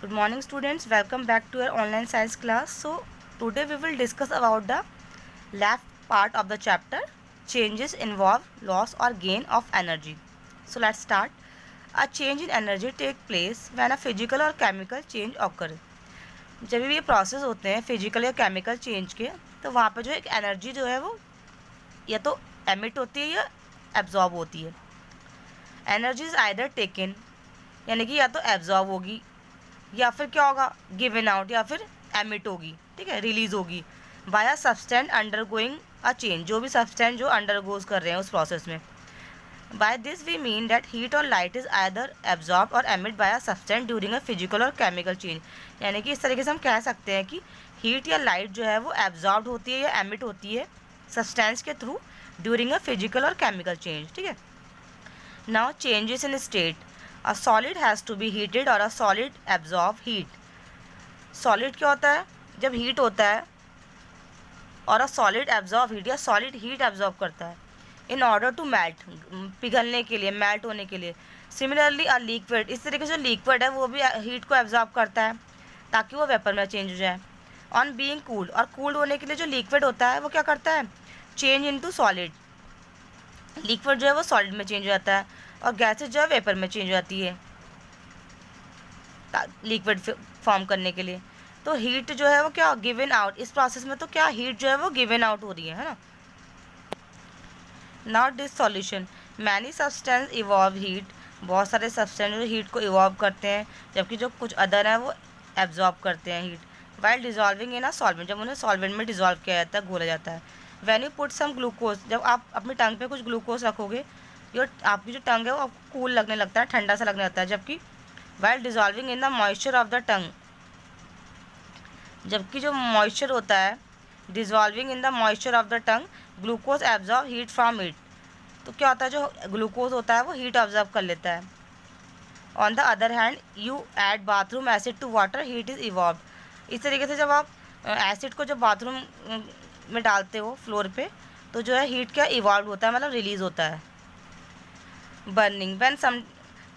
Good morning students, welcome back to our online science class. So today we will discuss about the last part of the chapter, changes involve loss or gain of energy. So let's start. A change in energy take place when a physical or chemical change occur. जब भी ये process होते हैं physical या chemical change के, तो वहाँ पे जो एक एनर्जी जो है वो या तो एमिट होती है या एब्जॉर्ब होती है. एनर्जी इज आइदर टेकन, यानी कि या तो एब्जॉर्ब होगी या फिर क्या होगा, गिवन आउट, या फिर एमिट होगी, ठीक है, रिलीज होगी by a substance undergoing a change. जो भी सब्सटेंस जो अंडरगोज कर रहे हैं उस प्रोसेस में. By this we mean that heat और लाइट इज आइदर एब्जॉर्ब और emit by a substance during a physical और केमिकल चेंज. यानी कि इस तरीके से हम कह सकते हैं कि हीट या लाइट जो है वो एब्जॉर्ब होती है या एमिट होती है सब्सटेंस के थ्रू ड्यूरिंग अ फिजिकल और केमिकल चेंज, ठीक है. Now changes in state. A solid has to be heated और a solid absorb heat. Solid क्या होता है, जब हीट होता है, और अ सॉलिड एब्जॉर्ब हीट, या सॉलिड हीट एब्जॉर्ब करता है इन ऑर्डर टू मेल्ट, पिघलने के लिए, मेल्ट होने के लिए. सिमिलरली अ लिक्विड, इस तरीके से लिक्विड है वो भी हीट को एब्जॉर्ब करता है ताकि वो वेपर में चेंज हो जाए. ऑन बीइंग कूल्ड, और कूल्ड होने के लिए जो लिक्विड होता है वो क्या करता है, चेंज इनटू सॉलिड. लिक्विड जो है वो सॉलिड में चेंज हो जाता है और गैसेज जो है वेपर में चेंज हो जाती है लिक्विड फॉर्म करने के लिए. तो हीट जो है वो क्या गिवन आउट, इस प्रोसेस में तो क्या हीट जो है वो गिवन आउट हो रही है ना. Not this solution, many substance evolve heat. बहुत सारे सब्सटेंस जो हीट को इवॉल्व करते हैं, जबकि जो कुछ अदर हैं वो एब्जॉर्ब करते हैं heat. While dissolving in a solvent, जब उन्हें सॉल्वेंट में डिजॉल्व किया जाता है, घोला जाता है. When you put some glucose, जब आप अपनी टंग पे कुछ ग्लूकोज रखोगे, जो आपकी जो टंग है वो आपको कूल लगने लगता है, ठंडा सा लगने लगता है. जबकि while dissolving in the moisture of the tongue, जबकि जो मॉइस्चर होता है, dissolving in the moisture of the tongue, glucose absorb heat from it. तो क्या होता है, जो ग्लूकोज होता है वो हीट ऑब्जर्व कर लेता है. On the other hand you add bathroom acid to water, heat is evolve. इस तरीके से जब आप एसिड को जब बाथरूम में डालते हो फ्लोर पे, तो जो है हीट क्या इवॉल्व होता है, मतलब रिलीज होता है. बर्निंग, वैन सम,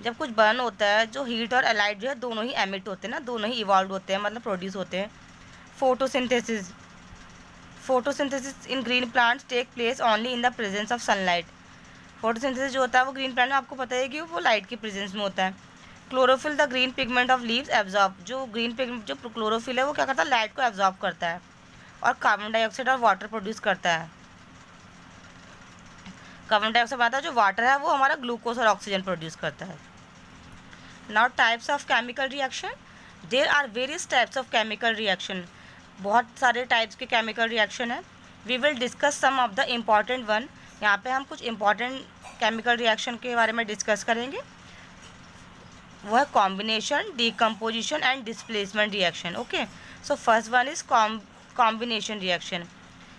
जब कुछ बर्न होता है, जो हीट और लाइट जो है दोनों ही एमिट होते हैं ना, दोनों ही इवॉल्व होते हैं, मतलब प्रोड्यूस होते हैं. Photosynthesis, photosynthesis in green plants take place only in the presence of sunlight. Photosynthesis जो होता है वो ग्रीन प्लांट में आपको पता है कि वो लाइट की प्रेजेंस में होता है. Chlorophyll, the green pigment of leaves absorb, जो ग्रीन पिगमेंट जो क्लोरोफिल है वो क्या करता है, लाइट को एब्जॉर्ब करता है और कार्बन डाइऑक्साइड और वाटर प्रोड्यूस करता है. कार्बन डाइऑक्साइड आता है, जो वाटर है वो हमारा ग्लूकोज और ऑक्सीजन प्रोड्यूस करता है. Now types of chemical reaction. There are various types of chemical reaction. बहुत सारे टाइप्स के केमिकल रिएक्शन है. We will discuss some of the important one. यहाँ पे हम कुछ इम्पॉर्टेंट केमिकल रिएक्शन के बारे में डिस्कस करेंगे. वो है combination, decomposition and displacement reaction. Okay, so first one is combination reaction.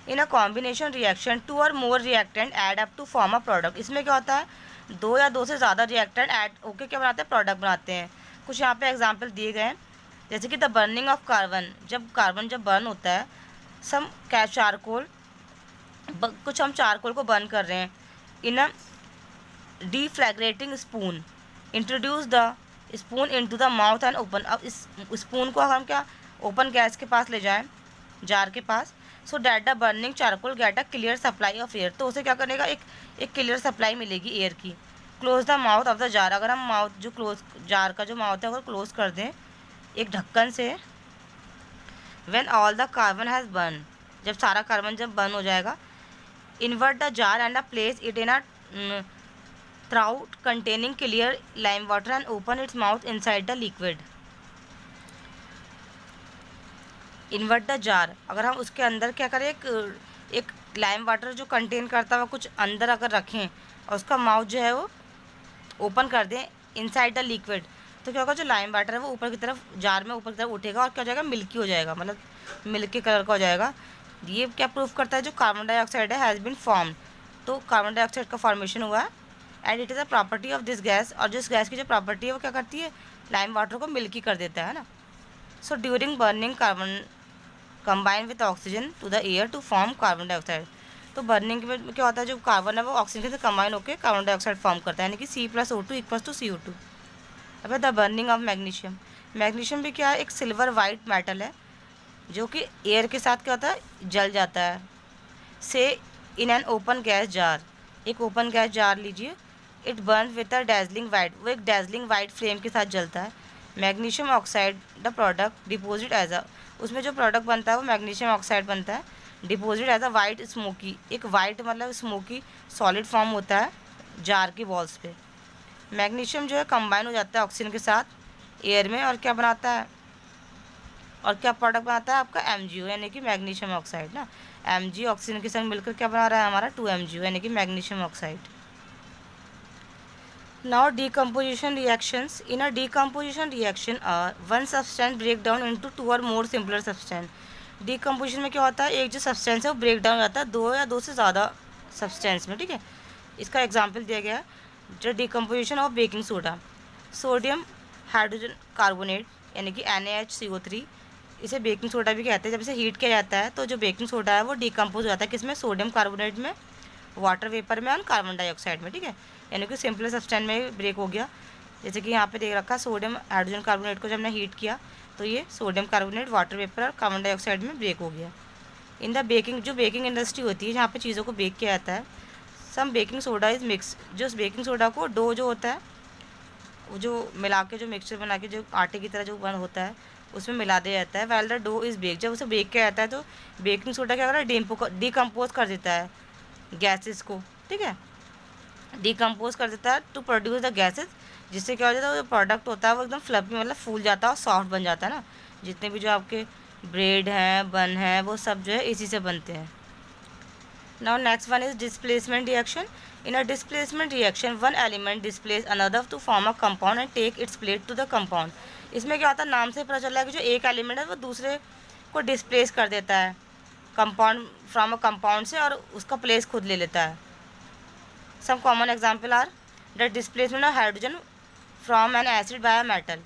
In a combination reaction two or more reactant add up to form a product. इसमें क्या होता है, दो या दो से ज़्यादा रिएक्टेंट ऐड होकर क्या बनाते हैं, प्रोडक्ट बनाते हैं. कुछ यहाँ पे एग्जांपल दिए गए हैं, जैसे कि द बर्निंग ऑफ कार्बन, जब कार्बन जब बर्न होता है, सम चारकोल, कुछ हम चारकोल को बर्न कर रहे हैं. In a deflagrating spoon, introduce the spoon into the mouth and open. अब इस स्पून को हम क्या ओपन गैस के पास ले जाएं, जार के पास, so that the burning charcoal get a clear supply of air. तो उसे क्या करेगा, एक क्लियर सप्लाई मिलेगी एयर की. Close the mouth of the jar, अगर हम माउथ जो क्लोज, जार का जो माउथ है अगर क्लोज कर दें एक ढक्कन से. When all the carbon has burn, जब सारा कार्बन जब बर्न हो जाएगा, invert the jar and place it in a trout containing clear lime water and open its mouth inside the liquid. Invert the jar, अगर हम उसके अंदर क्या करें, एक लाइम वाटर जो कंटेन करता हुआ कुछ अंदर अगर रखें और उसका माउथ जो है वो ओपन कर दें इनसाइड द लिक्विड, तो क्या होगा, जो लाइम वाटर है वो ऊपर की तरफ, जार में ऊपर की तरफ उठेगा और क्या हो जाएगा, मिल्की हो जाएगा, मतलब मिल्की कलर का हो जाएगा. ये क्या प्रूफ करता है, जो कार्बन डाइऑक्साइड है हैज़ बीन फॉर्म्ड. तो कार्बन डाइऑक्साइड का फॉर्मेशन हुआ है and it is a property of this gas. और जिस गैस की जो प्रॉपर्टी है वो क्या करती है, लाइम वाटर को मिल्की कर देता है ना. So during burning carbon combine with oxygen to the air to form carbon dioxide. तो बर्निंग में क्या होता है, जो कार्बन है वो ऑक्सीजन से कंबाइन होकर कार्बन डाइऑक्साइड फॉर्म करता है, यानी कि C+O2 = CO2. अब the burning of magnesium. Magnesium भी क्या है, एक सिल्वर वाइट मेटल है जो कि एयर के साथ क्या होता है, जल जाता है। से in an open gas jar, एक ओपन गैस जार लीजिए, it burn with a dazzling white, वो एक डैजलिंग वाइट फ्लेम के साथ जलता है। Magnesium oxide the product deposit as a, उसमें जो प्रोडक्ट बनता है वो मैग्नीशियम ऑक्साइड बनता है, deposit as a white smoky, एक वाइट मतलब स्मोकी सॉलिड फॉर्म होता है जार की वॉल्स पे। मैग्नीशियम जो है कंबाइन हो जाता है ऑक्सीजन के साथ एयर में, और क्या बनाता है, और क्या प्रोडक्ट बनाता है आपका MgO, यानी कि मैग्नीशियम ऑक्साइड ना। Mg ऑक्सीजन के संग मिलकर क्या बना रहा है हमारा 2MgO, यानी कि magnesium oxide. Now decomposition reactions. In a decomposition reaction, one substance break down into two or more simpler substance. Decomposition में क्या होता है, एक जो सब्सटेंस है वो ब्रेक डाउन जाता है दो या दो से ज़्यादा सब्सटेंस में, ठीक है। इसका एग्जांपल दिया गया है, जो decomposition of baking soda, sodium hydrogen carbonate यानी कि NaHCO3, इसे बेकिंग सोडा भी कहते हैं। जब इसे हीट किया जाता है तो जो बेकिंग सोडा है वो डिकम्पोज हो जाता है किसमें, सोडियम कार्बोनेट में, वाटर वेपर में और कार्बन डाइऑक्साइड में, ठीक है। यानी कि सिंपल सब्सटेंस में ब्रेक हो गया। जैसे कि यहाँ पे देख रखा, सोडियम हाइड्रोजन कार्बोनेट को जब हमने हीट किया तो ये सोडियम कार्बोनेट, वाटर वेपर और कार्बन डाइऑक्साइड में ब्रेक हो गया। इन द बेकिंग, जो बेकिंग इंडस्ट्री होती है जहाँ पे चीज़ों को बेक किया जाता है, सम बेकिंग सोडा इज़ मिक्स, जो उस बेकिंग सोडा को डो जो होता है वो जो मिला के जो मिक्सचर बना के जो आटे की तरह जो बन होता है उसमें मिला दिया जाता है। While the dough is bake, जब उसे बेक किया जाता है तो बेकिंग सोडा क्या कर रहा है, डिकम्पोज कर देता है गैसेस को, ठीक है, डिकम्पोज कर देता है टू प्रोड्यूस द गैसेस, जिससे क्या हो जाता है, जो प्रोडक्ट होता है वो एकदम फ्लफी मतलब फूल जाता है और सॉफ्ट बन जाता है ना। जितने भी जो आपके ब्रेड हैं, बन हैं, वो सब जो है इसी से बनते हैं। Now next one is displacement reaction. In a displacement reaction one element displace another to form a compound and take its place to the compound. इसमें क्या होता है, नाम से पता चल रहा है कि जो एक एलिमेंट है वो दूसरे को डिस्प्लेस कर देता है कंपाउंड फ्रॉम अ कंपाउंड से, और उसका प्लेस खुद ले लेता है. Some common example are the displacement of hydrogen from an acid by a metal.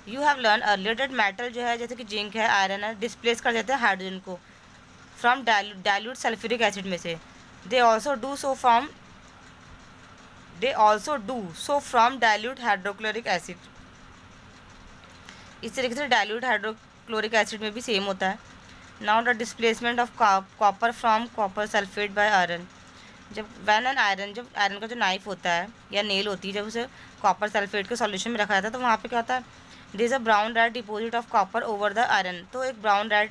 You have learn earlier that metal जो है जैसे कि जिंक है, आयरन है, डिस्प्लेस कर देते हैं हाइड्रोजन को फ्रॉम डाइल्यूट सल्फ्यूरिक एसिड में से. They also do so from dilute hydrochloric acid. इस तरीके से डाइल्यूट हाइड्रोक्लोरिक एसिड में भी सेम होता है. Now the displacement of copper from copper sulphate by iron. जब वैन एन आयरन, जब आयरन का जो नाइफ होता है या नेल होती है, जब उसे कॉपर सल्फेट के सॉल्यूशन में रखा जाता है तो वहाँ पे क्या होता है, there is a brown red deposit of copper over the iron. तो एक ब्राउन रेड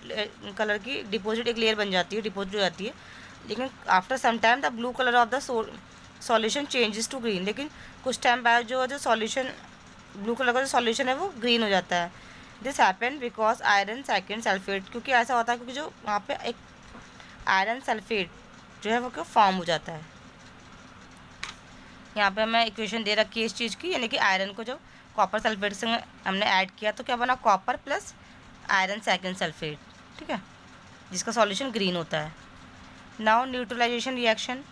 कलर की डिपॉजिट, एक लेयर बन जाती है, डिपॉजिट हो जाती है. लेकिन after some time the blue colour of the solution changes to green. लेकिन कुछ टाइम बाद जो सॉल्यूशन, ब्लू कलर का जो सॉल्यूशन है वो ग्रीन हो जाता है. This happen because iron second sulphate, क्योंकि ऐसा होता है क्योंकि जो वहाँ पे एक आयरन सल्फेट जो है वो क्या फॉर्म हो जाता है. यहाँ पे हमें इक्वेशन दे रखी है इस चीज़ की, यानी कि आयरन को जब कॉपर सल्फेट से हमने ऐड किया तो क्या बना, copper plus iron second sulphate, ठीक है, जिसका सॉल्यूशन ग्रीन होता है. Now neutralisation reaction.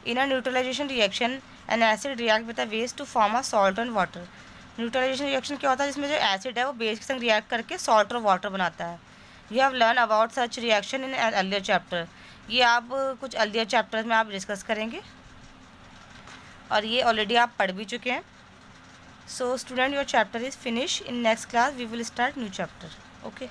In a neutralisation reaction an acid react with a base to form a salt and water. Neutralisation reaction क्या होता है, जिसमें जो एसिड है वो बेस के संग रिएक्ट करके सॉल्ट और वाटर बनाता है. You have learn about such reaction in earlier chapter. ये आप कुछ अर्लियर चैप्टर्स में आप डिस्कस करेंगे और ये ऑलरेडी आप पढ़ भी चुके हैं. So student, your chapter is finish. In next class we will start new chapter. Okay.